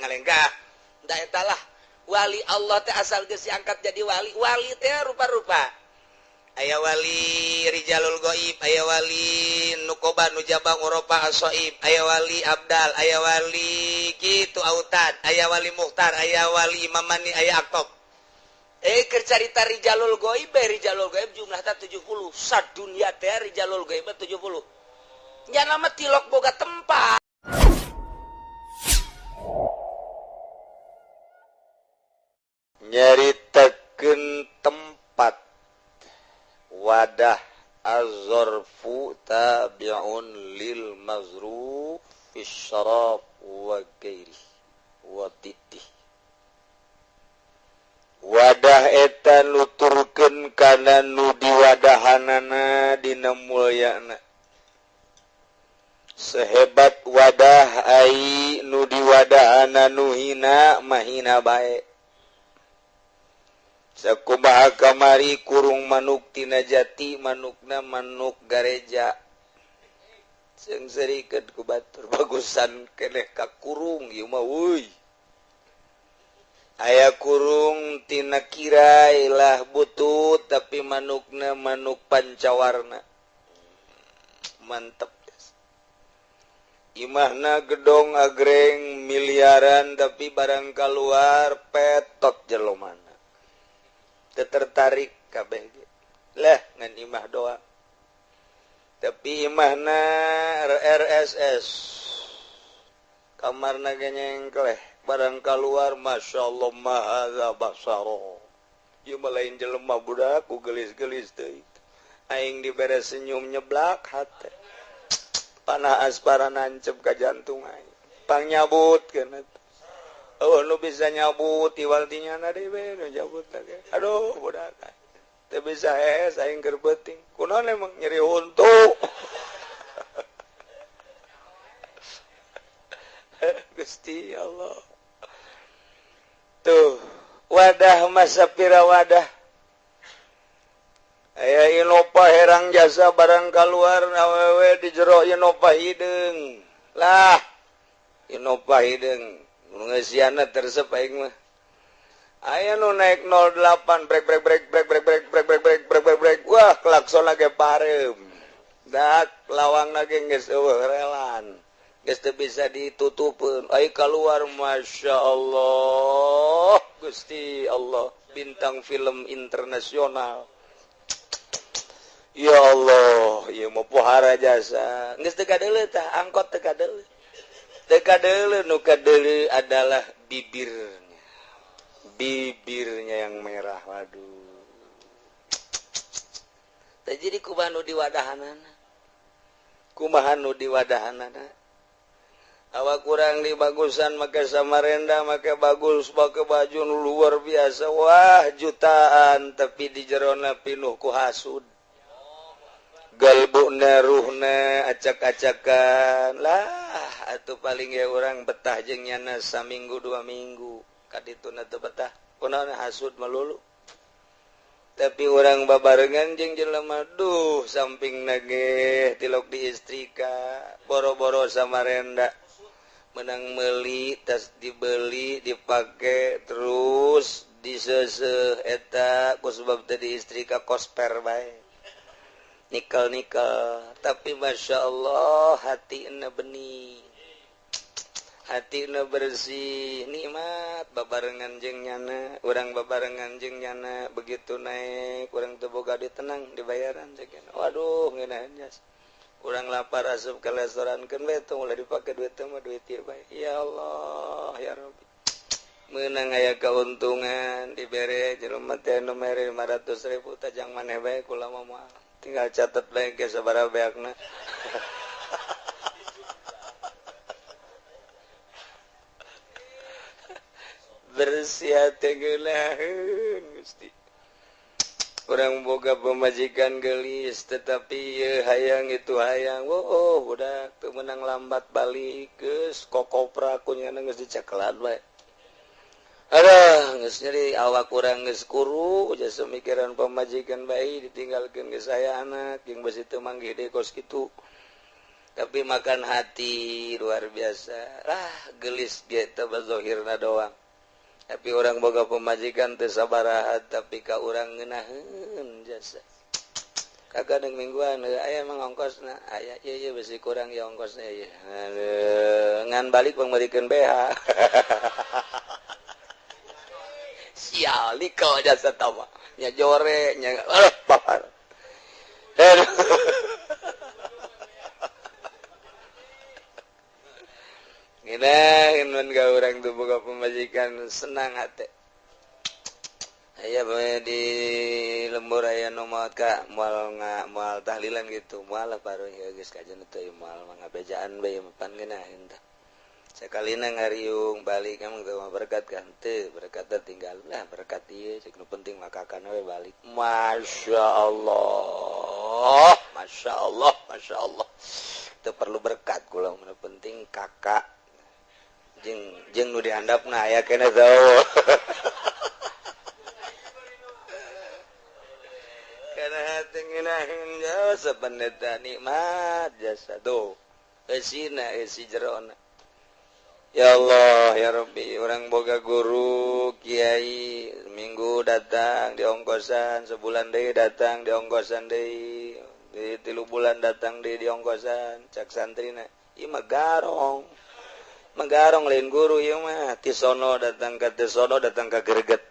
ngalenggah da eta lah wali Allah teh asal geus diangkat jadi wali teh rupa-rupa aya wali rijalul ghaib aya wali nuqoba nujabang uropa asoib aya wali abdal aya wali kitu autad aya wali muhtar aya wali imamani aya aktob keur carita rijalul ghaib jumlahna 70 sadunya teh rijalul ghaib 70 nya nama tilok boga tempat nyaritakeun tempat wadah az-zarfu tabi'un lil mazruf fi syarab wa ghairi wa titih wadah eta nuturkeun kana nu diwadahanana dina mulyana sehebat wadah ai nu diwadahana nu hina mahina bae sakumaha kamari kurung manuk tina jati manukna manuk gareja seung serikeun ku batur bagusan keneh ka kurung ieu mah euy aya kurung tina kirai lah butut tapi manukna manuk pancawarna mantep imahna gedong agreng miliaran tapi barang keluar petot jelomana tertarik kabeh lah ngan imah doa tapi imahna RSS kamarna genyengkleh barang keluar masyaallah mahaza basaro ieu mah lain jelema budak ku gelis-gelis teh aing dibere senyum nyeblak hate panah aspara nancep ka jantung aing pangnyabut kana oh nu bisa nyabut iwaltinyana dewe nu nyabut lagi aduh budak teu bisa hees aing keur beuting kunaon emang nyeri huntu Gusti Allah tuh wadah masa pira wadah aya Innova herang jasa barang kaluar awewe di jero Innova hideung lah Innova hideung ngesiana tersep aing mah aya nu naik 08 brek wah klakson ge parem dak lawangna ge geus eueuh relan geus teu bisa ditutupeun ai kaluar masyaallah Gusti Allah bintang film internasional ya Allah ieu mah pohara jasa geus teu kadeuleu tah angkot teu kadeuleu nu kadeuleu adalah bibirnya yang merah waduh teh jadi kumaha nu diwadahanana awak kurang di bagusan make Samarenda make bagus make baju nu luar biasa wah jutaan tapi di jerona pinuh ku hasud galbuna ruhna acak-acakan lah atuh paling ya orang betah jeung nyana saminggu 2 minggu kadituna teu betah kunaon hasud malulu tapi orang babarengan jeung jelema duh sampingna ge tilok diistrika boro-boro Samarenda menang meuli tas dibeli dipake terus diseuseuh eta ku sebab teu diistrika kosper bae nikel tapi masya Allah hatina bening hatina bersih nikmat babarengan jeung nyana urang babarengan jeung nyana begitu naik urang teu boga duit tenang dibayaran ceuk waduh ngeunah jas urang lapar asup ka restorankeun we tong ulah dipake duit teh mah duit ieu bae ya Allah ya Rabbi meunang aya kauntungan dibere jelema teh nu mere 500.000 tajang maneh bae kula mah tinggal catat bae ge sabaraha beakna bersih teh geulaheun Gusti urang boga pemajikan geulis tetapi ieu hayang itu hayang oh budak teu meunang lambat balik geus kokopra kunyana geus dicekelan bae aduh geus nyeri awak urang geus kuru jasa mikiran pamajikan bae ditinggalkeun geus aya anak jeung besi teu manggih deui kos kitu tapi makan hati luar biasa lah gelis gitu bazohirna doang tapi orang boga pemajikan teu sabaraha tapi ka urang ngeunaheun jasa kagak deng mingguan aya emang ongkosna aya ieu besi kurang ya ongkosna ieu ngan balik pangmerikeun BH sial kau jasa tawa nya jore nya papar Ginahin ka orang tuh boga pemajikan senang hati. Aya di lembur aya nu ka moal tahlilan gitu. Moal paruh ya geus kajen teh moal ngabejaan bae mapan geunaheun tah. Sakalina ngariung balik emang teu berkat kan teu berkat tinggal lah berkat ieu cek nu penting makakan we balik. Masyaallah. Masyaallah, masyaallah. Teu perlu berkat kula nu penting kakak jeung nu dihandapna aya keneh tau. Kana hate ngeunaheun jasa pendeta nikmat jasa do. Eusina eusi jerona. Ya Allah ya Rabbi, orang boga guru kiai minggu datang di ongkosan, sebulan deui datang di ongkosan deui, di 3 bulan datang deui di ongkosan, cak santrina. Ieu mah garong. Menggarong lain guru ieu mah ti sono datang ka teu sono datang ka greget.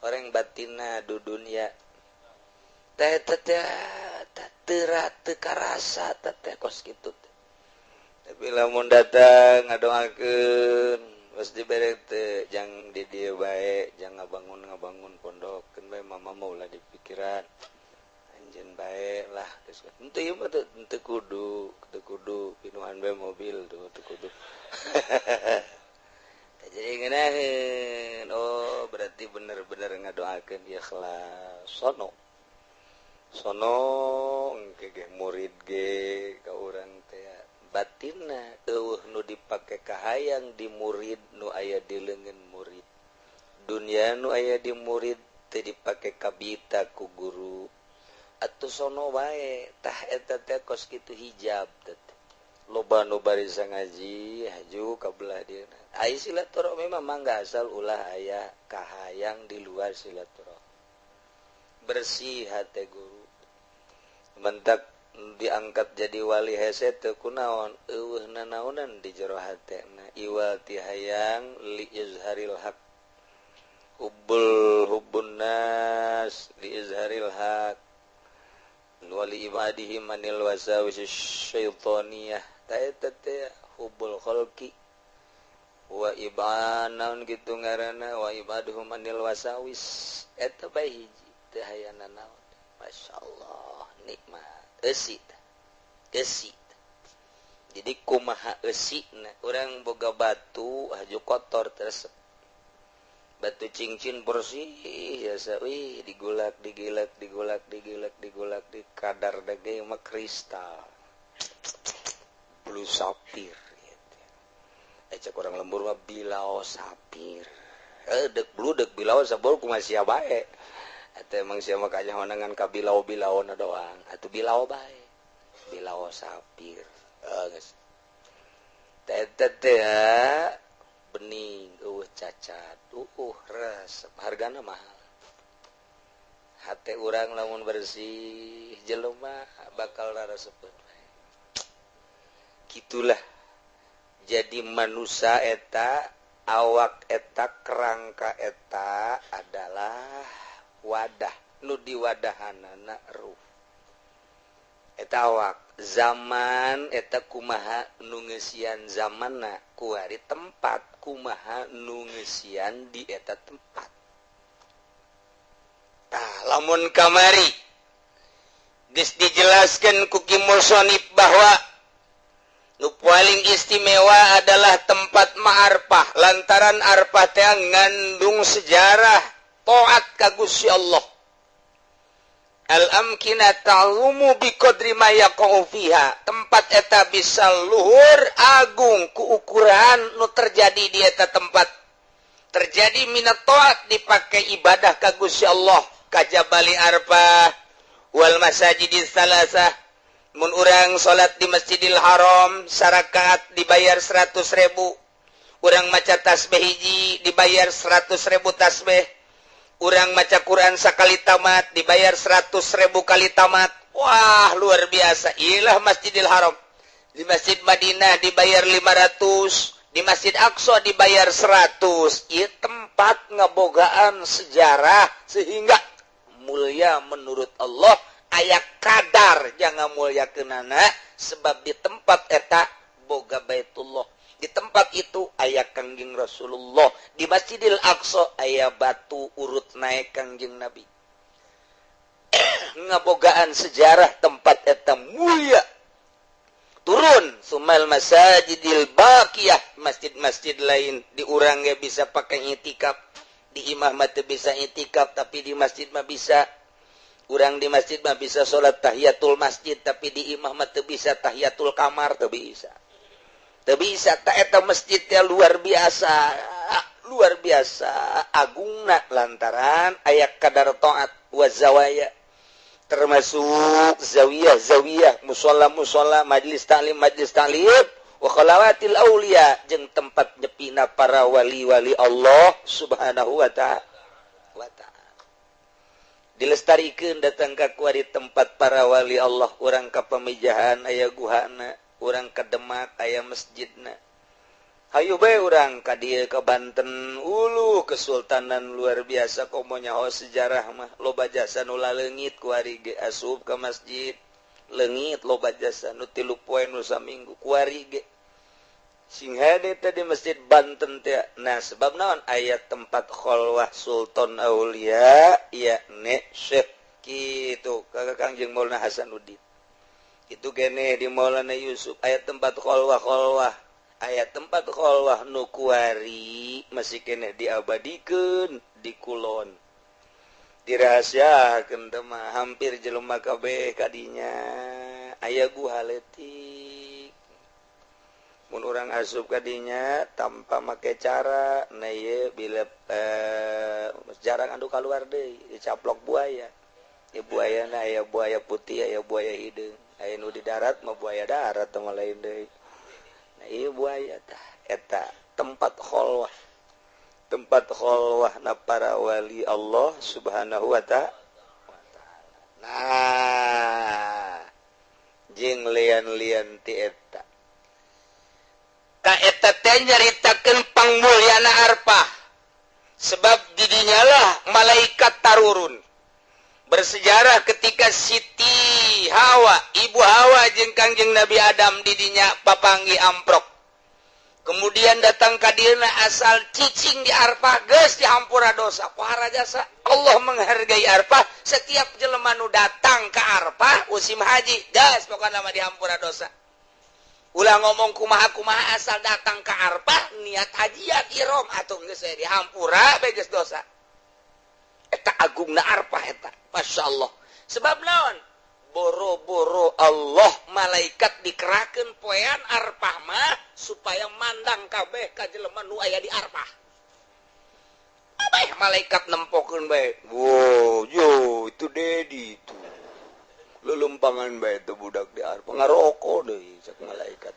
Orang batinna du dunia. Teh teh teu karasa teh kos kitu. Tapi lamun datang ngadoakeun geus dibere teh jang di dieu bae, jang ngabangun pondok, keun bae mama maulah di pikiran. Anjeun bae lah geus. Henteu ieu mah teu kudu pinuhan bae mobil tuh teu kudu. Jadi ngeunaheun oh berarti bener-bener ngadoakeun ikhlas sono engke ge murid ge ka urang teh batinna eueuh nu dipake kahayang di murid nu aya di leungeun murid dunia nu aya di murid teu dipake kabita ku guru atuh sono wae tah eta teh kos kitu hijab teh loba nu barisa ngaji haju ka belah dieuna ai silaturahmi memang mangga asal ulah aya kahayang di luar silaturahmi bersih hate guru mentak diangkat jadi wali hese teu kunaon eueuh nanaonan di jero hatena iwal ti hayang li izharil haq hubbun nas li izharil haq wali ibadihi manil wasawis syaitaniyah ta eta teh hubbul khalqi wa ibanan gitu ngaranna wa ibaduhum manil wasawis eta bae hiji teu aya nanaon masyaallah nikmat eusi jadi kumaha eusina urang boga batu haju kotor teresep batu cincin bersih biasa digulak di kadar dage mah kristal blue sapir gitu. Cek orang lembur mah bilau sapir dek blue dek bilau sabor kumaha sia bae eta emang sia mah kanya honangan ka bilau-bilauna doang atuh bilau bae bilau sapir geus teh bening cacat resep hargana mahal hate urang lamun bersih jelema bakal raresepeun gitulah jadi manusia eta awak eta kerangka eta adalah wadah nu diwadahanana ruh eta awak zaman eta kumaha nu ngeusian zamanna ku ari tempat kumaha nu ngeusian di eta tempat tah lamun kamari geus dijelaskeun ku Ki Musonif bahwa nu paling istimewa adalah tempat ma'arfah lantaran arfah teh ngandung sejarah taat ka Gusti Allah al-amkinah ta'lumu biqadri ma yaqa'u fiha tempat eta bisa luhur agung ku ukuran nu terjadi di eta tempat terjadi minat taat dipakai ibadah ka Gusti Allah kajabali arfah wal masajidis salasah mun urang salat di Masjidil Haram sarakaat dibayar 100.000, urang maca tasbih hiji dibayar 100.000 tasbih, urang maca Quran sakali tamat dibayar 100.000 kali tamat. Wah, luar biasa. Ilah Masjidil Haram. Di Masjid Madinah dibayar 500, di Masjid Aqsa dibayar 100. Ieu tempat ngabogaan sejarah sehingga mulia menurut Allah. Aya kadar jangan mulyakeunana sebab di tempat eta boga Baitullah. Di tempat itu aya Kangjeng Rasulullah. Di Masjidil Aqsa aya batu urut naik Kangjeng Nabi. Ngabogaan sejarah tempat eta mulia. Turun sumal masajidil baqiyah, masjid-masjid lain di urang ge bisa pakai itikaf, di imah mah teu bisa itikaf tapi di masjid mah bisa. Urang di masjid mah bisa salat tahiyatul masjid tapi di imah mah teu bisa tahiyatul kamar, teu bisa. Teu bisa ta eta masjid teh luar biasa agungna lantaran aya kadar taat wa zawaya. Termasuk zawiyah, musola, majlis ta'lim, wa khalawatil aulia, jeung tempat nyepina para wali-wali Allah subhanahu wa ta'ala. Dilestarikeun datang ka kuari tempat para wali Allah, urang ka pamijahan aya guhana, urang ka Demak aya masjidna. Hayu bae urang ka dieu ka Banten, kesultanan luar biasa komo nyaho sejarah mah loba jasa nu laleungit kuari ge asup ka masjid leungit loba jasa nu 3 poe nu saminggu kuari ge sing hade teh di masjid Banten teh. Nah sebab naon aya tempat khalwah Sultan Aulia ya ne Syekh kitu ka Kangjeng Maulana Hasanuddin itu kene di Maulana Yusuf aya tempat khalwah aya tempat khalwah nu kuari masih kene diabadikeun di Kulon dirahasiakeun teh mah hampir jelema kabeh kadinya aya guha leutik. Mun urang asup kadinya tanpa make cara na ieu bila jarang anu kaluar deui dicaplok buaya. Ieu buayana aya buaya putih aya buaya hideung. Aya nu di darat mah buaya darat teh lain deui. Nah ieu buaya tah eta tempat khalwah. Tempat khalwah na para wali Allah subhanahu wa ta'ala. Nah jeung lian-lian ti eta ka eta teh nyaritakeun pangmulyana Arfah sebab di dinya lah malaikat tarurun. Bersejarah ketika Siti Hawa, Ibu Hawa jeung Kangjeng Nabi Adam di dinya papanggi amprok. Kemudian datang ka dieuna asal cicing di Arfah geus dihampura dosa. Kumaha jasa Allah menghargai Arfah, setiap jelema nu datang ka Arfah musim haji gas pokona mah dihampura dosa. Ulah ngomong kumaha asal datang ke Arfah niat hajian ihram atuh geus we dihampura beges dosa. Eta agungna Arfah eta. Masyaallah. Sebab naon? Boro-boro Allah malaikat dikerakeun poean Arfah mah supaya mandang kabeh ka jelema nu aya di Arfah. Abeh malaikat nempokeun bae. Wow, yo itu Dedi itu. Lelumpangan bae teh budak di Arfah ngaroko deui cek malaikat.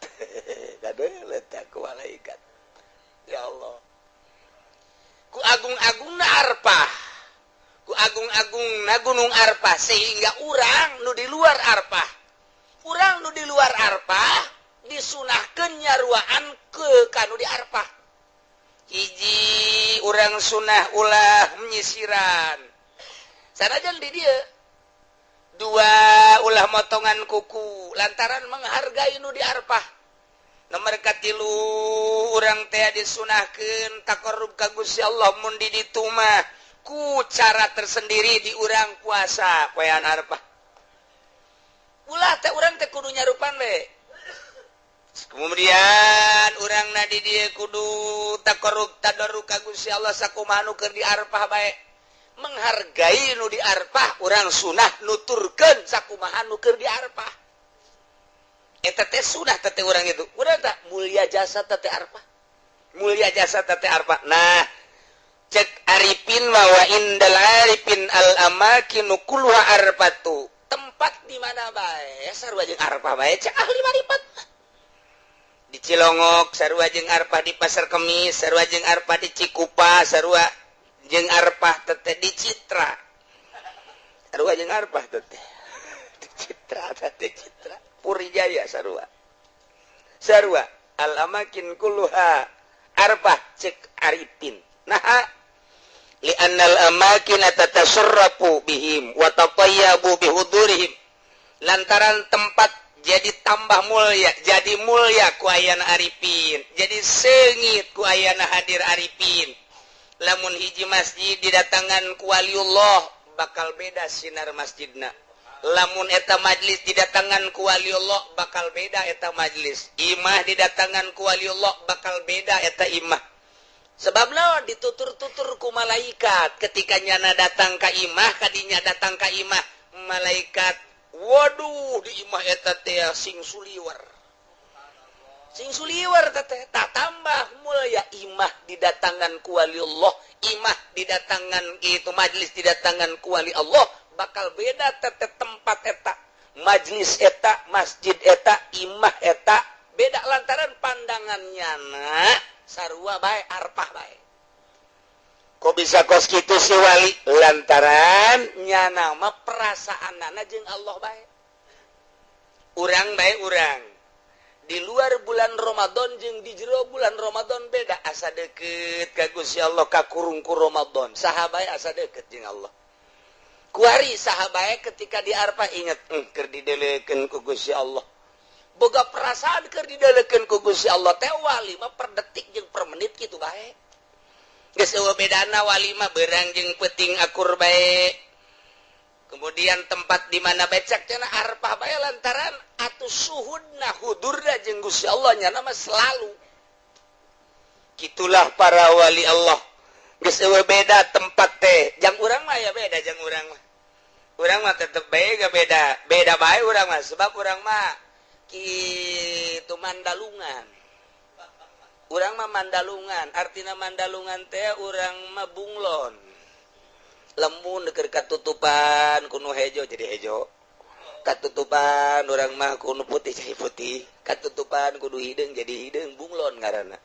Kadeu letak ku malaikat. Ya Allah. Ku agung-agungna Arfah. Ku agung-agungna Gunung Arfah sehingga urang nu di luar Arfah. Urang nu di luar Arfah disunahkeun nyaruaan ke kanu di Arfah. Hiji urang sunah ulah menyisiran. Sanajan di dieu dua ulah motongan kuku lantaran menghargai nu di Arfah. Nomor katilu urang teh disunahkeun taqarrub ka Gusti Allah mun di ditu mah ku cara tersendiri di urang puasa poean Arfah. Ulah teh urang teh kudu nyarupan we. Kemudian urang na di dieu kudu taqarrub tadarruk ka Gusti Allah sakumaha nu keur di Arfah bae. Menghargai nu di Arfah urang sunah nuturkeun sakumaha nu keur di Arfah. Eta teh sunah teh urang itu. Urang tak mulia jasa teh Arfah. Mulia jasa teh Arfah. Nah, cek arifin wa indal arifin al amakinu kulluha arfatu. tempat di mana bae sarua jeung Arfah bae cek ahli marifat di Cilongok sarua jeung Arfah di Pasar Kemis sarua jeung Arfah di Cikupa sarua jeung Arfah teteh di Citra sarua jeung Arfah teteh di Citra Puri Jaya sarua al amakin kulluha Arfah cek Arifin nah li'annal amakin tatasarrafu bihim wa tatayyabu bihudurihim lantaran tempat jadi tambah mulia jadi mulia ku ayana Arifin jadi seungit ku ayana hadir Arifin lamun hiji masjid didatangan ku waliullah bakal beda sinar masjidna lamun eta majlis didatangan ku waliullah bakal beda eta majlis imah didatangan ku waliullah bakal beda eta imah sebab lawan ditutur-tutur ku malaikat ketika nyana datang ka imah kadinya datang ka imah malaikat waduh di imah eta teh sing suliwer teteh tak tambah mulia imah didatangan ku waliullah imah didatangan itu majlis didatangan ku wali Allah bakal beda teteh tempat eta majlis eta masjid eta imah eta beda lantaran pandangannya sarua bae Arfah bae kok bisa kos kitu si wali lantaran nyana mah perasaanana jeung Allah bae urang bae urang di luar bulan Ramadan jeung di jero bulan Ramadan beda asa deukeut ka Gusti Allah ka kurungku Ramadan saha bae asa deukeut jeung Allah kuari saha bae ketika di Arfah inget keur didelekeun ku Gusti Allah boga perasaan keur didalekeun ku Gusti Allah teh wali mah per detik jeung per menit kitu bae. Geus eueuh bedana wali mah beurang jeung peuting akur bae. Kemudian tempat di mana becak cenah Arfah bae lantaran atuh suhudna hudurna jeung Gusti Allah nya mah selalu. Kitulah para wali Allah. Geus eueuh beda tempat teh. Jang urang mah ya beda jang urang mah. Urang mah tetep bae ga beda. Beda bae urang mah sebab urang mah kitu Mandalungan urang mah Mandalungan artina Mandalungan teh urang mah bunglon lemun keur katutupan kuno hejo jadi hejo katutupan urang mah kuno putih jadi putih katutupan kudu hideung jadi hideung bunglon ngaranna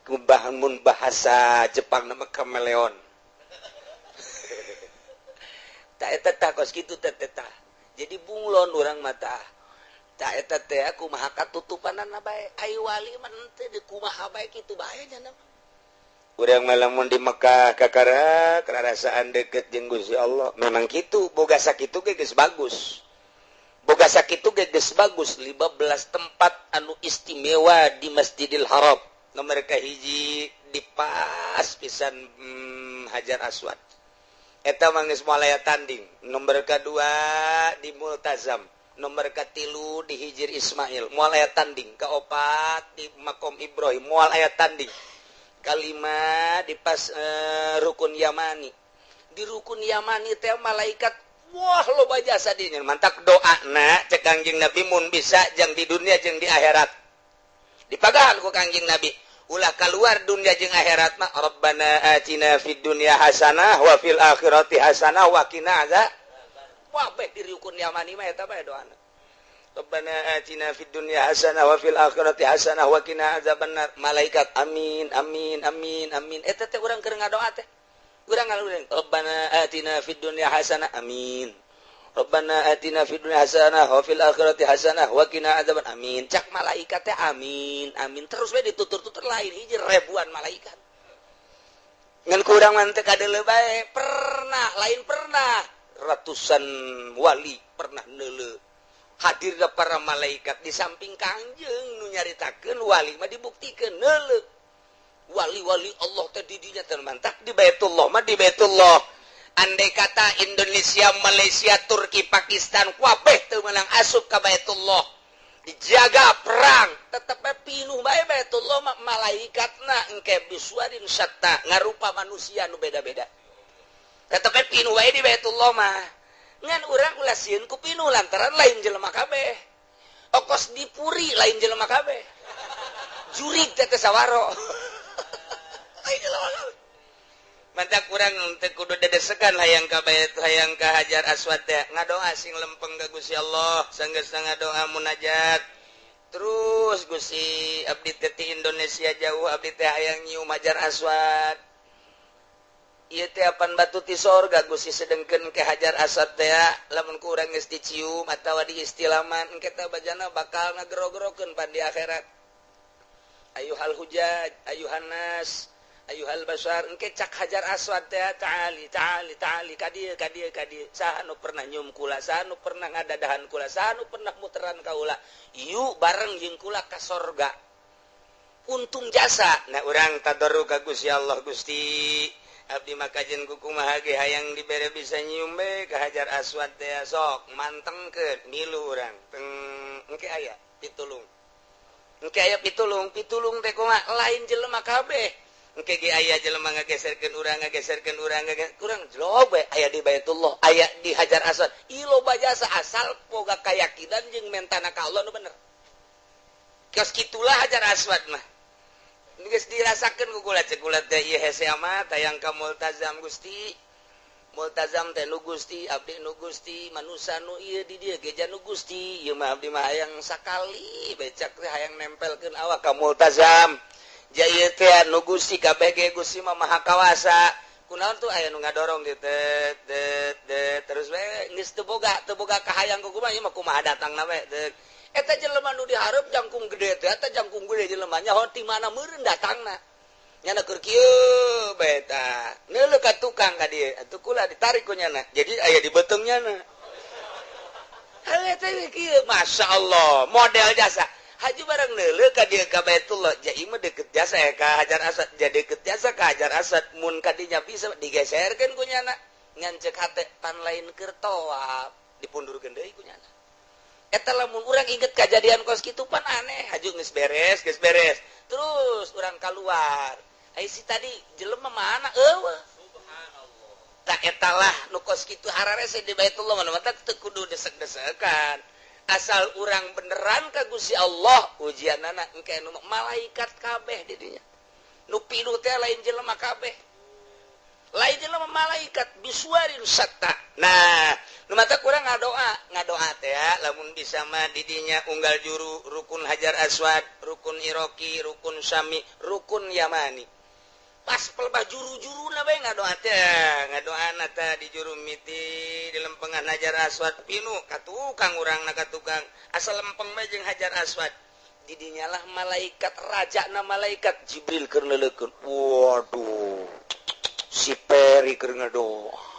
kubahan mun bahasa Jepang nama kameleon tak eta tah kos kitu teh tah jadi bunglon urang mah tah tak eta teh kumaha katutupanana bae ai wali mah teh di kumaha bae kitu bae nya mah urang mah lamun di Mekah kakara karasaan deukeut jeung Gusti Allah memang kitu boga sakitu ge geus bagus boga sakitu ge geus bagus 15 tempat anu istimewa di Masjidil Haram nomor kahiji di pas pisan Hajar Aswad eta mah geus moal aya tanding nomor kadua di Multazam nomor katilu di Hijir Ismail moal aya tanding kaopat di Makom Ibrahim moal aya tanding kalima di pas Rukun Yamani di Rukun Yamani teh malaikat wah loba jasa dinya mantak doana cek Kangjeng Nabi mun bisa jeung di dunia jeung di akhirat dipagahan ku Kangjeng Nabi ulah keluar dunia jeung akhirat mah Rabbana atina fid dunya hasanah wa fil akhirati hasanah wa qina azab wah baik di Rukun Yamani mah eta bae doana Rabbana atina fid dunya hasanah wa fil akhirati hasanah wa qina azabannar malaikat amin amin amin amin eta teh urang keur ngadoa teh urang ngaluring Rabbana atina fid dunya hasanah amin Rabbana atina fid dunya hasanah wa fil akhirati hasanah wa qina azaban amin cak malaikat teh amin amin terus we ditutur-tutur lain hiji ribuan malaikat ngan kurang mah teh kadeuleu bae pernah ratusan wali pernah neuleuh hadirna para malaikat di samping Kangjeng nu nyaritakeun wali mah dibuktikeun neuleuh wali-wali Allah teh di dinya teh mantak di Baitullah mah di Baitullah andai kata Indonesia Malaysia Turki Pakistan kabeh teu meunang asup ka Baitullah dijaga perang tetep pinuh bae Baitullah mah malaikatna engke biswarin syatta ngarupa manusia nu beda-beda tetep pinuh wae di Baitullah mah ngan urang ulah sieun ku pinuh lantaran lain jelema kabeh okos dipuri lain jelema kabeh jurig teh sawaro lain jelema kabeh mantap kurang untuk kudu dedesekan hayang ka bait hayang ka Hajar Aswad teh ngadoa sing lempeng ka Gusti Allah sanggeus ngadoa munajat terus Gusti abdi teh ti Indonesia jauh abdi teh hayang nyium Hajar Aswad ieu teh apan batu ti sorga Gusti sedengkeun ke Hajar Aswad teh lamun ku urang geus dicium atawa diistilaman engke teh bajana bakal ngagero-gerokeun pan di akhirat ayuhal hujaj ayuhan nas ayuhal basar engke cak Hajar Aswad teh ta'ali kadieu saha nu pernah nyium kula saha nu pernah ngadadahan kula saha nu pernah muteran kaula ieu bareng jeung kula ka sorga untung jasa nah urang tadarruk ka Gusti Allah Gusti abdi makajen kukumaha ge hayang dibere bisa nyium be ka Hajar Aswad teh sok mantengkeun milu urang teng engke aya pitulung pitulung teh kumaha lain jelema kabeh engke ge aya jelema ngageserkeun urang kurang loba aya di Baitullah aya di Hajar Aswad ieu loba jasa asal boga kayakinan jeung mentana ka Allah nu bener kios kitulah Hajar Aswad mah geus dirasakeun ku kula cek kula teh ieu hese amat tayang ka multazam Gusti multazam teh nu Gusti abdi nu Gusti manusa nu ieu di dieu geja nu Gusti ieu mah abdi mah hayang sakali becak teh hayang nempelkeun awak ka multazam jaya teh nu Gusti kabeh ge Gusti mah maha kawasa kunaon tuh aya nu ngadorong di terus we geus teu boga kahayang ku kumaha ieu mah kumaha datangna we eta jelema nu dihareup jangkung gede teh eta jangkung gede jelema nya hon ti mana meureun datangna nyana keur kieu bae eta neuleuh ka tukang ka dieu atuh kula ditarik ku nyana jadi aya di beuteung nyana eta kieu masyaallah model jasa haji barang neuleuh ka dieu ka Baitullah jadi mah deukeut jasa ka Hajar Aswad jadi deukeut jasa ka Hajar Aswad mun kadinya bisa digeserkeun ku nyana ngan ceuk hate pan lain keur tawaf dipundurkeun deui ku nyana eta lamun urang inget kejadian kos kitu pan aneh haju geus beres terus urang keluar ai si tadi jelema mana eueuh subhanallah tak eta lah nu kos kitu hararese di Baitullah mah teu kudu desek-desekan asal urang beneran ka Gusti Allah ujianana engke nu malaikat kabeh di dinya nu pinuh teh lain jelema kabeh lain jelema malaikat bisuarin satta nah nu mata kurang ngadoa teh ya lamun bisa mah di dinya unggal juru rukun Hajar Aswad rukun Iraqi rukun Syami rukun Yamani pas pelebah juru-juruna bae ngadoa ngadoana teh di juru miti di lempengan Hajar Aswad pinuh ka tukang urangna ka tukang asal lempeng bae jeung Hajar Aswad di dinya lah malaikat rajana malaikat Jibril keur leuleukeun waduh si Peri keur ngadoa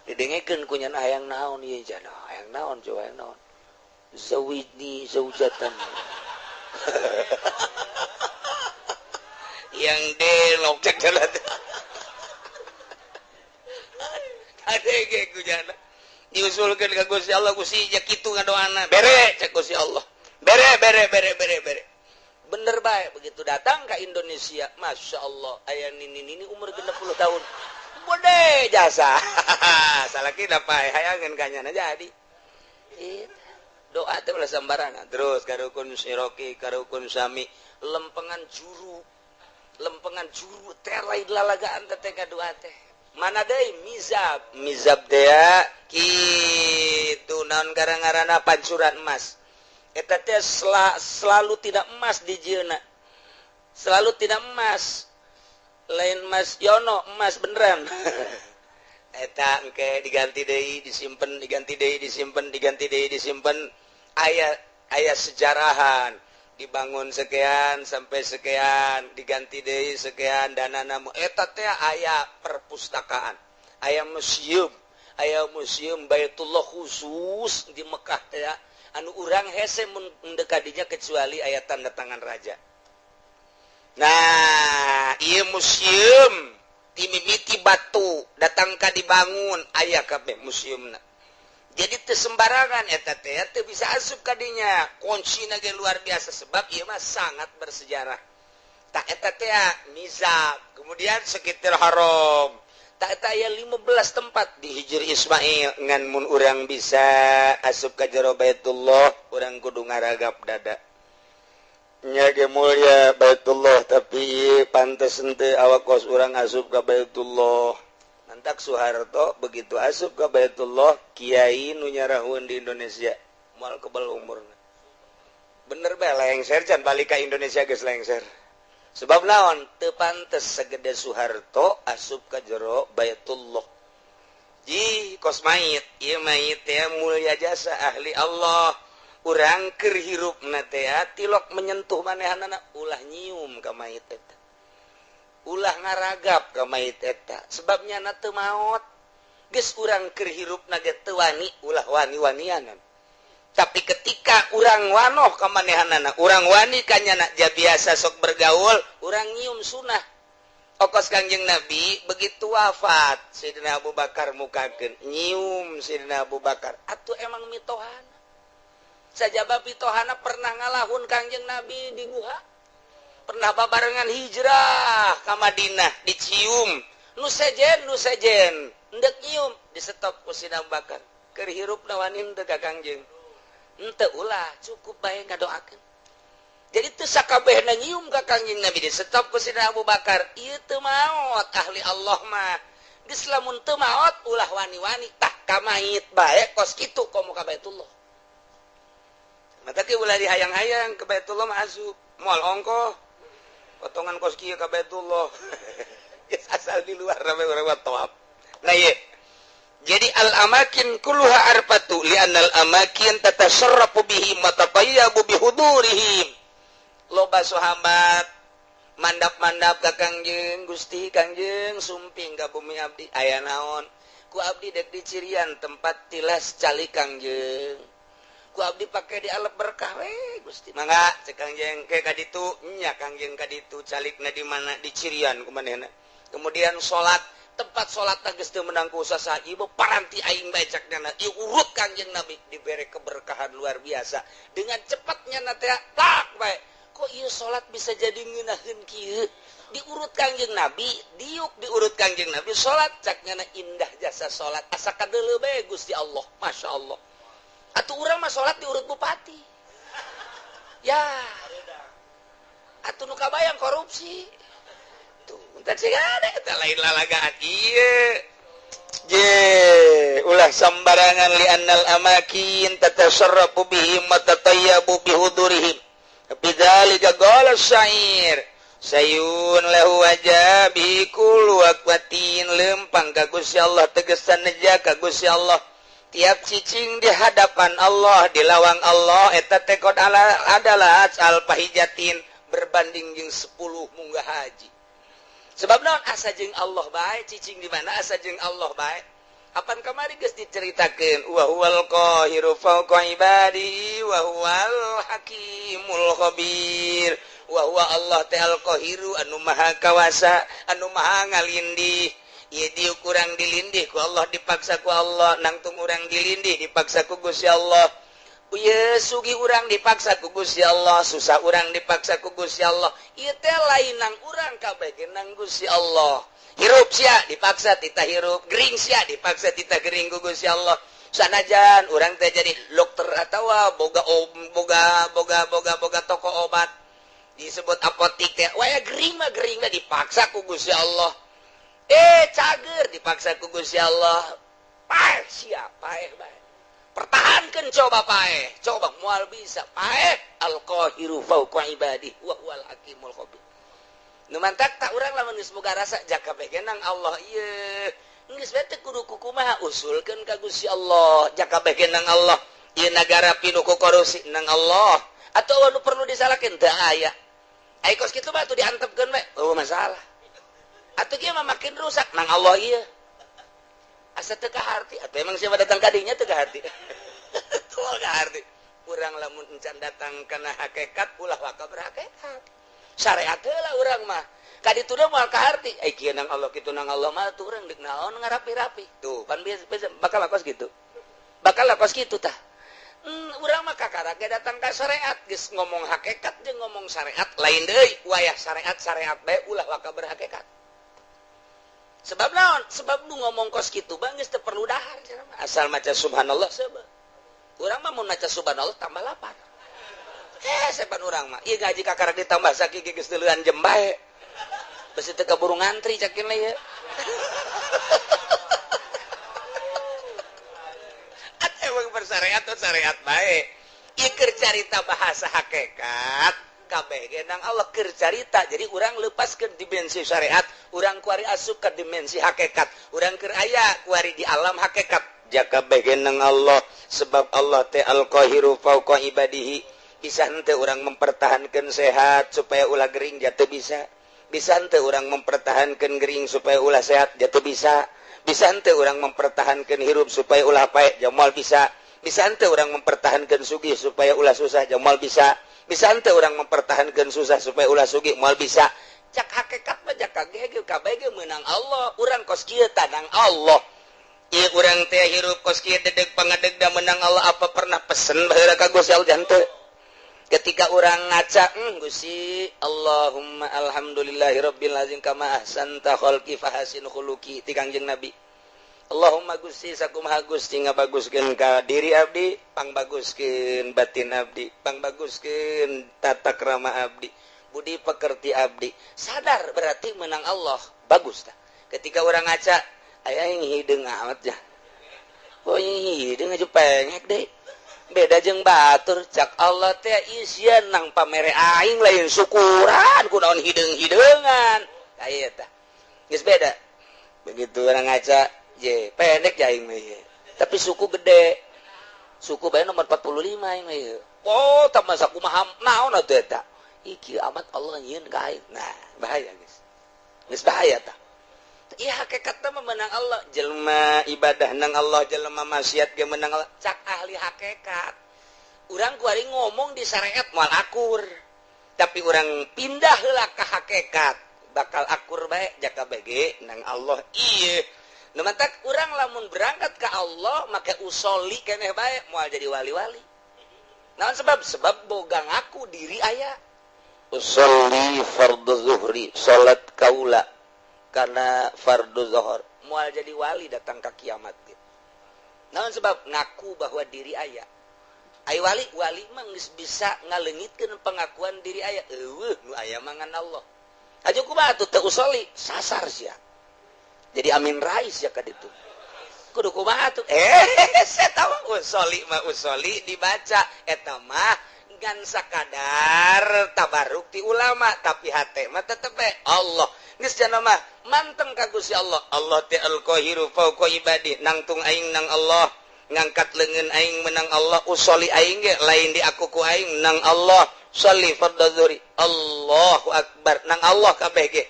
didengekeun ku nyana hayang naon ieu jana hayang naon coba hayang naon zawidni zaujatan yang delok cek jalan adege ku jana diusulkeun ka Gusti Allah Gusti nya kitu ngadoana bere cek Gusti Allah bere bener bae begitu datang ke Indonesia Masya Allah aya nini umur 60 tahun bode jasa salah kita pae hayangeun kanyana jadi doa teh ulah sembarangan terus ka rukun Iraqi ka rukun Syami lempengan juru teh lain lalagaan teh ka doa teh mana deui mizab teh kitu naon gara-garana pancuran emas eta teh selalu tidak emas di jieuna selalu tidak emas lain emas Yono emas beneran eta engke diganti deui disimpen aya sejarahan dibangun sekian sampai sekian diganti deui sekian danana eta teh aya perpustakaan aya museum Baitullah khusus di Mekah teh anu urang hese mendekadinya kecuali aya tanda tangan raja. Nah, ieu museum ti mimiti batu datang ka dibangun aya kabeh museumna. Jadi teu sembarangan eta teh teu bisa asup ka dinya. Kuncina ge luar biasa sebab ieu mah sangat bersejarah. Tak eta teh mizab, kemudian sekitar haram. Tak eta aya 15 tempat di Hijri Ismail ngan mun urang bisa asup ka jero Baitullah urang kudu ngaragap dada. nya ge mulia Baitullah tapi pantes henteu awak kos urang asup ka Baitullah. Mantak Soeharto begitu asup ka Baitullah, kiai nu nyarahun di Indonesia moal kebal umurna. Bener bae lengser can balik ka Indonesia geus lengser. Sebab naon? Teu pantes sagede Soeharto asup ka jero Baitullah. Ji kos mayit, ieu mayit teh mulia jasa ahli Allah. Urang keur hirupna teh tilok menyentuh manehanana ulah nyium ka mayit eta. Ulah ngaragap ka mayit eta. Sebabnya na teu maot. Geus urang keur hirupna ge teu wani ulah wani-wanianan. Tapi ketika urang wanoh ka manehanana, urang wani ka nyana ja biasa sok bergaul, urang nyium sunah. Okos Kangjeng Nabi begitu wafat, Sayyidina Abu Bakar mukakeun nyium Sayyidina Abu Bakar. Atuh emang mitohana. Sajaba pitohana pernah ngalahun Kangjeng Nabi di guha. Pernah babarengan hijrah ka Madinah dicium. Nu sejen endek nyium disetop ku Sayyidina Abu Bakar. Keur hirupna wani teu ka Kangjeng. Henteu ulah cukup bae ngadoakeun. Jadi teu sakabehna nyium ka Kangjeng Nabi disetop ku Sayyidina Abu Bakar. Ieu teu maot ahli Allah mah. Geus lamun teu maot ulah wani-wani tah ka mayit bae kos kitu komo ka Baitullah. Mata ke ulah dihayang-hayang ke Baitullah mah asup. Moal ongkoh potongan kos kieu ka Baitullah. Geus asal di luar rame urang tawaf. Nah ieu. Jadi al-amakin kulluha arfatu li'anna al-amakin tatasarrafu bihi matatayyabu bihudurihim. Loba sahabat mandap-mandap ka Kangjeng Gusti, Kangjeng sumping ka bumi abdi aya naon? Ku abdi dek di cirian tempat tilas cali Kangjeng. Ku abdi pake di alep berkah we Gusti. Mangga cek Kangjeng ke kaditu nya Kangjeng kaditu calikna di mana di cirian kumanehna. Kemudian salat tempat salat geus teu menang ku usaha ieu paranti aing bae cakna ieu urut Kangjeng Nabi dibere keberkahan luar biasa. Dengan cepatnya na teh tak bae. Kok ieu salat bisa jadi ngeunaheun kieu? Diurut Kangjeng Nabi, diuk diurut Kangjeng Nabi salat cakna indah jasa salat. Asa kadeuleu bae Gusti Allah, masyaallah. Atuh urang mah salat diurut bupati. Ya. Atuh nu kabayang korupsi. Tuh, entar cek ada eta lain lalagaan ieu. Ulah sambarangan li annal amakin tatasarrafu bihim wa tatayyabu bihudurihim. Bidzalika qala syair sayun lahu wajabi kullu aqwatin lempang ka Gusti Allah tegesan neja ka Gusti Allah. Tiap cicing di hadapan Allah, di lawang Allah eta teh adalah al pahijatin berbanding jeung 10 munggah haji. Sebab naon asa jeung Allah bae cicing di mana asa jeung Allah bae. Apan kamari geus diceritakeun wa huwal qahiru fawqa ibadi wa huwal hakimul khabir. Wa huwa Allah ta'al qahiru anu maha kawasa, anu maha ngalindih. Ieu diuk urang dilindih ku Allah dipaksa ku Allah, nangtung urang dilindih dipaksa ku Gusti Allah. Ieu sugi urang dipaksa ku Gusti Allah, susah urang dipaksa ku Gusti Allah. Ieu teh lain nang urang kabeh nang Gusti Allah. Hirup sia dipaksa tita hirup, gering sia dipaksa tita gering ku Gusti Allah. Sanajan urang teh jadi dokter atawa boga toko obat. Disebut apotik teh, waya gering mah dipaksa ku Gusti Allah. Cager dipaksa ku Gusti Allah. Paeh sia, paeh bae. Pertahankan coba paeh, coba moal bisa paeh al-qahiru fawqa ibadi wa huwal hakimul khabir. Nu mantak tak urang lamun geus boga rasa jaka bege nang Allah ieu. Geus bae teh kudu kukumaha usulkeun ka Gusti Allah, jaka bege nang Allah. Ieu nagara pinuh ku korupsi nang Allah. Atuh anu perlu disalahkeun teu aya. Ai kos kitu mah atuh diantepkeun we, oh masalah. Atuh kieu mah makin rusak nang Allah ieu. Asa teu kaharti atuh emang siapa datang ka dinya teu kaharti. Tuh kaharti. Urang lamun encan datang kana hakikat ulah waka berhakikat. Syariat heula urang mah. Kaditu teh moal kaharti. Kieu nang Allah kitu nang Allah mah tuh urang deuk naon ngarapi-rapi. Tuh pan bakal lakos kitu. Bakal lakos kitu tah. Urang mah kakara ge datang ka syariat geus ngomong hakikat jeung ngomong syariat lain deui. Wayah syariat bae ulah waka berhakikat. Sebab naon? Sebab nu ngomong kos kitu bang geus teu perlu dahar asal maca subhanallah sebab. Urang mah mun maca subhanallah tambah lapar. sepan urang mah ieu gaji kakara ditambah sakiki geus teulean jam bae besi teu kaburu ngantri cak kene ya emang bersyariat atau syariat baik ieu keur carita bahasa hakikat kabeh ge nang Allah keur carita jadi urang lepaskeun dimensi syariat urang kuari asup ke dimensi hakikat urang keur aya kuari di alam hakikat jaka kabeh ge nang Allah sebab Allah teh al-qahiru fauqa ibadihi bisa henteu urang mempertahankeun sehat supaya ulah gering jatuh bisa henteu urang mempertahankeun gering supaya ulah sehat jatuh bisa henteu urang mempertahankeun hirup supaya ulah pae jamal bisa henteu urang mempertahankeun sugih supaya ulah susah jamal bisa henteu urang mempertahankeun susah supaya ulah sugih moal bisa cak hakikat mah jak kabeh ge meunang Allah urang kos kieu tanang Allah ieu urang teh hirup kos kieu dedeg pangadeg da meunang Allah apa pernah pesen baheula ka Gusti Allah henteu ketika urang ngaca Gusti Allahumma alhamdulillahirabbil alamin kama ahsanta khalqi fahasin khuluqi ti Kangjeng Nabi Allahumma Gusti sakumaha Gusti ngabaguskeun ka diri abdi pangbaguskeun batin abdi pangbaguskeun tata krama abdi budi pekerti abdi sadar berarti menang Allah bagus tah ketika urang ngaca aya yang hideung amat ya oh hideung aja pengek deui beda jeung batur cak Allah teh isian nang pamere aing lain syukuran kunaon hideung-hideungan aya tah geus beda begitu urang ngaca ye pendek ya aing mah tapi suku gede suku bae nomor 45 aing mah oh tambah sakumaha naon atuh eta iki amat Allah nyieun ka aing nah bahaya geus bahaya tah ieu hakikatna menang Allah jelema ibadah nang Allah jelema maksiat ge menang Allah cak ahli hakikat urang kuari ngomong di syariat moal akur tapi urang pindah heula ka hakikat bakal akur bae jaka bege nang Allah ieu nu mantak urang lamun berangkat ka Allah make usoli keneh bae moal jadi wali-wali naon sebab boga ngaku diri aya usolli fardhu zuhri salat kaula karena fardu zuhur moal jadi wali datang ke kiamat gitu. Naon sebab ngaku bahwa diri aya. Ai wali mah geus bisa ngaleungitkeun pengakuan diri aya. Eueuh nu aya mangan Allah. Aja kumaha atuh teu usoli sasar sia. Jadi amin rais ya ka ditu. Kudu kumaha atuh? Eta mah usoli dibaca eta mah ngan sakadar tabaruk ti ulama tapi hate mah tetep Allah. Geus cenah mah manteng ka Gusti Allah. Allah teh al-qahiru fauqa ibadi nangtung aing nang Allah ngangkat leungeun aing menang Allah usoli aing ge lain di aku ku aing nang Allah sholli fardhu Allahu akbar nang Allah kabeh ge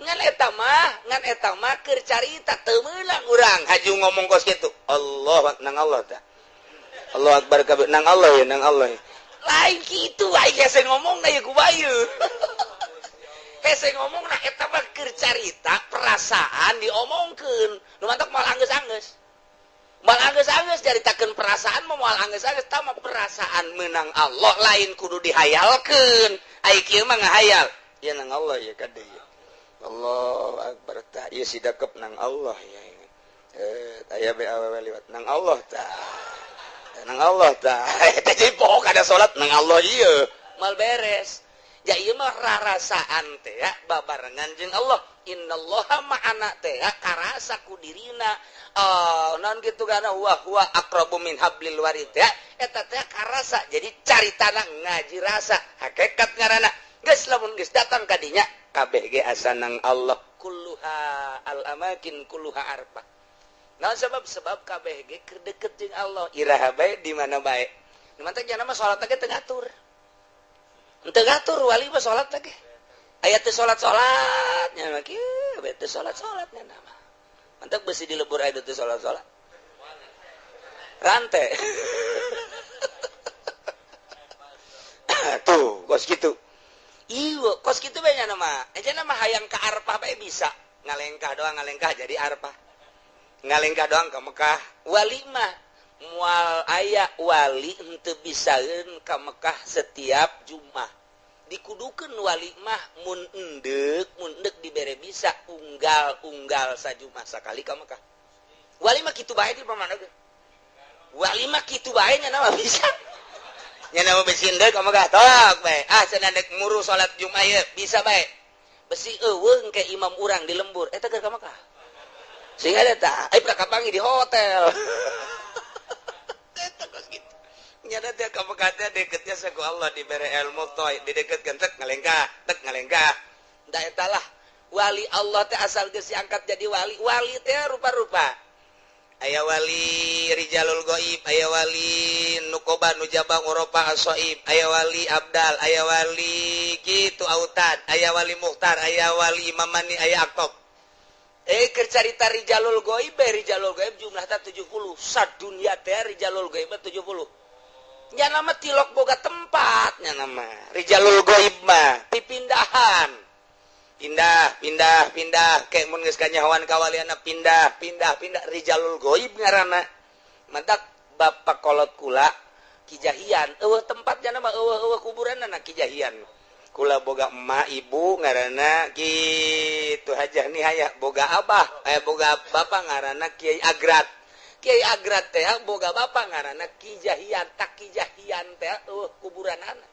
ngan eta mah keur carita teu meunang urang haju ngomong kos kitu Allah nang Allah tah Allahu akbar kabeh nang Allah ya nang Allah lain kitu aing hese ngomongna ya ku bayu hese ngomongna eta mah keur carita perasaan diomongkeun nu mantap moal anggeus-anggeus moal anggeus-anggeus caritakeun perasaan moal anggeus-anggeus tah mah perasaan meunang Allah lain kudu dihayalkeun ai kieu mah ngahayal ya nang Allah ya kade ya Allahu akbar tah ieu si dakep nang Allah ya aya be awewe liwat nang Allah tah eta jadi pokok ada salat nang Allah ieu mal beres ya ieu mah rarasaan teh ya babarengan jeung Allah innallaha ma'ana teh ya karasa ku dirina naon kitu kana huwa aqrabu min hablil warid ya eta teh karasa jadi caritana ngaji rasa hakikat ngaranna geus lamun geus datang ka dinya kabeh ge asa nang Allah kulluha al amakin kulluha arfa naon sebab kabeh ge keur deukeut jeung Allah iraha bae di mana bae nu mantep jangan mah salat ge teu ngatur henteu ngatur wali mah salat ge aya teu salat-salatnya mah kieu bae teu salat-salatnya nama mantep beusi di lebur aya teu salat-salat rante tuh kos kitu ieu kos kitu bae nya mah ejana mah hayang ka Arfah bae bisa ngalengkah doang jadi Arfah ngalengkah doang ke Mekah wali mah moal aya wali henteu bisaeun ka Mekah setiap Jumat dikudukeun wali mah mun endek dibere bisa unggal sajumah sakali ka Mekah wali mah kitu bae di pamana ge wali mah kitu bae nya nama bisa nya nama besi endek kamu gak tok bae cenah dek ngurus salat Jumat ye bisa bae besi euweung ke imam urang di lembur eta keur ka Mekah sehingga eta kapangi di hotel eta kos gitu nya teh ka Mekah teh deketnya saku Allah dibere ilmu toy dideketkeun tek ngalengkah da eta lah wali Allah teh asal geus diangkat jadi wali teh rupa-rupa aya wali rijalul ghaib aya wali nukoba nujabang oropa asoib aya wali abdal aya wali kitu autad aya wali muhtar aya wali imamani aya aktob keur carita rijalul ghaib jumlahna 70 sadunya teh rijalul ghaib 70 nya nama tilok boga tempat nya nama rijalul ghaib mah pipindahan pindah kayak mun geus kanyahoan kawaliana pindah rijalul ghaib ngaranna mantak bapak kolot kula kijahian eueuh tempatnya nama eueuh kuburanna na kijahian kula boga emak ibu ngaranna kitu hajah nihaya boga abah boga bapak ngaranna Kiai Agrat teh boga bapak ngaranna kijahian tak kijahian teh kuburanana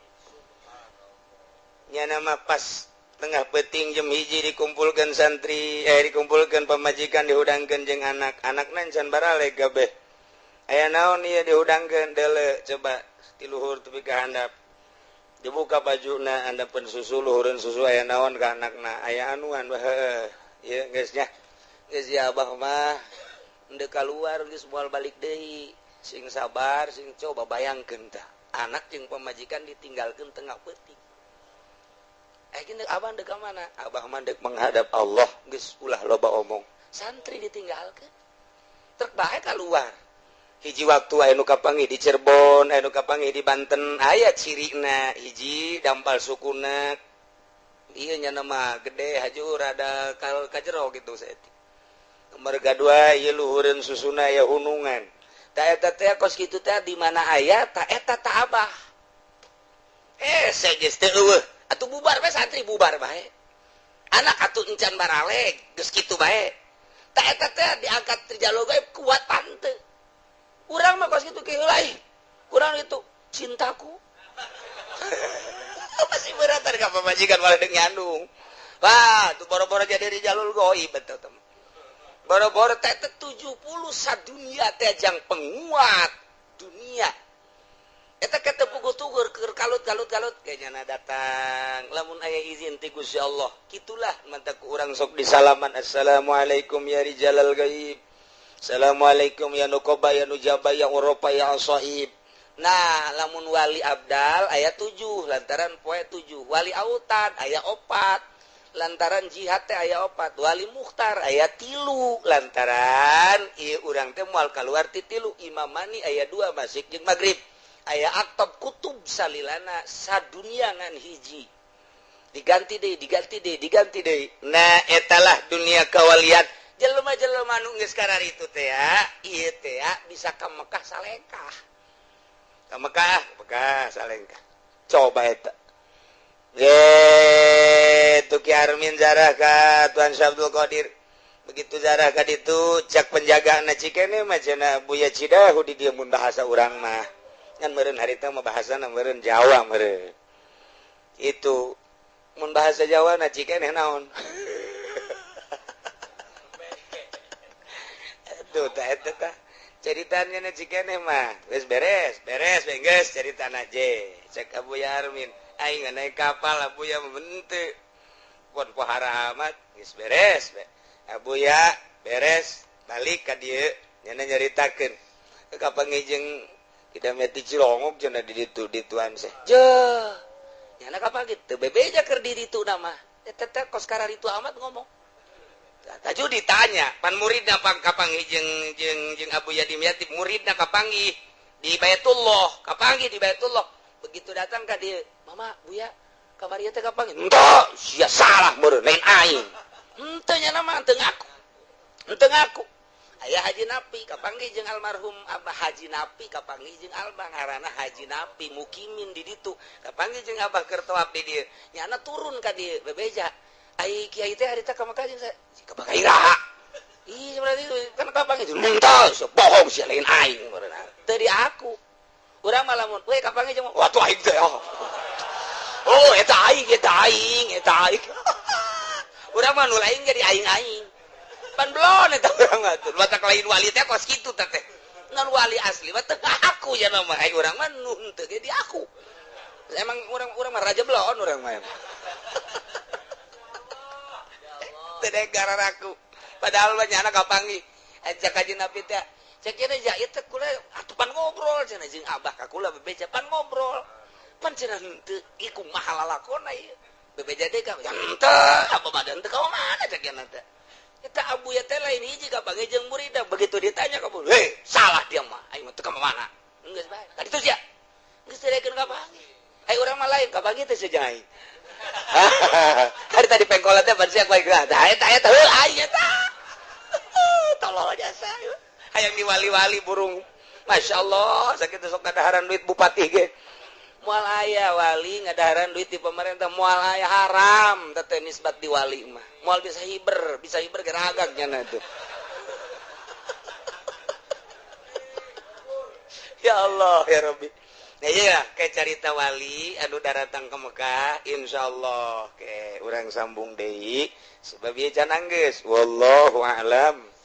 nya nama pas tengah peting jam hiji dikumpulkan santri dikumpulkan pemajikan dihudangkeun jeung anak-anakna can barale gabeh aya naon ieu dihudangkeun deule coba ti luhur tepi ka handap dibuka bajuna handapeun susu luhureun susu aya naon ka anakna aya anuan heuh ieu geus nya geus ya abah mah endeu kaluar geus moal balik deui sing sabar sing coba bayangkeun tah anak jeung pemajikan ditinggalkeun tengah peuting gini abah dek mana? Abah mah dek menghadap Allah, geus ulah loba omong. Santri ditinggalkeun. Trek bae keluar. Hiji waktu aya nu kapanggih di Cirebon, aya nu kapanggih di Banten, aya cirina hiji dampal sukuna. Ieu nya nama gede hajur ada ka jero kitu saeutik. Nomor kadua ieu luhureun susuna aya hunungan. Ta eta teh kos kitu teh di mana aya ta eta ta abah. Geus teh eueuh atuh bubar bae santri bubar bae anak atuh encan barale geus kitu bae ta eta teh diangkat rijalul ghaib kuat tante urang mah kos kitu kieu lain urang itu cintaku masih berat ka pamajikan malah deuk nyandung wah tuh boro-boro jadi rijalul ghaib betul teman boro-boro teh 70 sadunya teh jang penguat dunia eta kata puguh tugur keur kalut kayaknya datang lamun aya izin ti Gusti Allah kitulah mantap urang sok disalaman assalamualaikum ya rijalal ghaib assalamualaikum ya nuqaba ya nujaba ya uropa ya asaib nah lamun wali abdal aya 7 lantaran poe 7 wali autad aya 4 lantaran jihad teh aya 4 wali muhtar aya 3 lantaran ieu urang teh moal kaluar ti 3 imamani aya 2 masjid jeung magrib aya aktab kutub salilana sadunia ngan hiji diganti deui nah etalah dunia kawalian jelema-jelema nu geus kararitu teh ieu teh bisa ka Mekah salengkah ka Mekah salengkah coba eta tuh Ki Armin zarah ka Tuan Syabdul Qadir begitu zarah ka ditu cak penjagaana cikene mah cenah Buya Cidahu di dieu mun bahasa urang mah kan meureun harita mah bahasana meureun Jawa meureun itu mun bahasa Jawa na cikeneh naon tuh tah eta tah caritanya na cikeneh mah geus beres geus caritana je cek Abu Yarmin aing naik kapal Abu ya henteu pon pohara amat geus beres Abu ya beres balik ka dieu nyana nyaritakeun kapanggih jeung kita meti Cilongok cenah di ditu dituan seh. Jeuh. Nyana kapan gitu bebeja keur di ditu nama. Eta teh kos kararitu amat ngomong. Taju ditanya, pan muridna kapanggih jeung Abu Yadim Yatib muridna kapanggih di Baitullah, kapanggih di Baitullah. Begitu datang ka dieu, "Mama, Buya, kamari teh kapanggih?" "Henteu, sia salah meureun lain aing." "Henteu nya nama henteu ngaku." Aya Haji Napi kapanggih jeung almarhum Abah Haji Napi kapanggih jeung Albah ngaranna Haji Napi mukimin di ditu kapanggih jeung Abah keur tawaf di dieu nyana turun ka dieu bebeja ai kiai teh harita ka Mekah jeung ka Bakairaha ih berarti kan kapanggih itu mental bohong sia lain aing meureun teu di aku urang mah lamun we kapange jeung watuh aing teh oh eta aing urang mah nu lain jadi aing pan belon eta urang mah teh batak lain wali teh kos kitu teh ngan wali asli mah teu aku ya mah ai urang mah nun teu ge di aku emang urang mah raja belon urang mah teu deh gararaku padahal mah nyana kapangi ajak ka Nabi teh cek kira jait teh kula atupan ngobrol cenah jeung abah ka kula bebeja pan ngobrol pan cenah henteu iku mahal lalakonna ieu bebeja teh ka henteu apa badan teh ka mana cek cenah teh eta abu ya teh lain hiji kapangi jeung murida begitu ditanya ka heh salah dia mah aing mah teu ka mana geus bae ka ditu sia geus direkeun kapangi ai urang mah lain kapangi teh sejaai hari tadi pengkolan teh pan sia ku aing tah eta heuh aing eta tolol jasa hayang di wali-wali burung Masya Allah sakit sok ngadaharan duit bupati ge moal aya wali ngadaharan duit di pemerintah moal aya haram teh nisbat di wali mah moal bisa hiber ge ragag nya tuh ya Allah ya Rabbi nah iya kayak cerita wali anu datang ke Mekah insyaallah ke urang sambung deui sebab ieu can anggeus wallahu a'lam.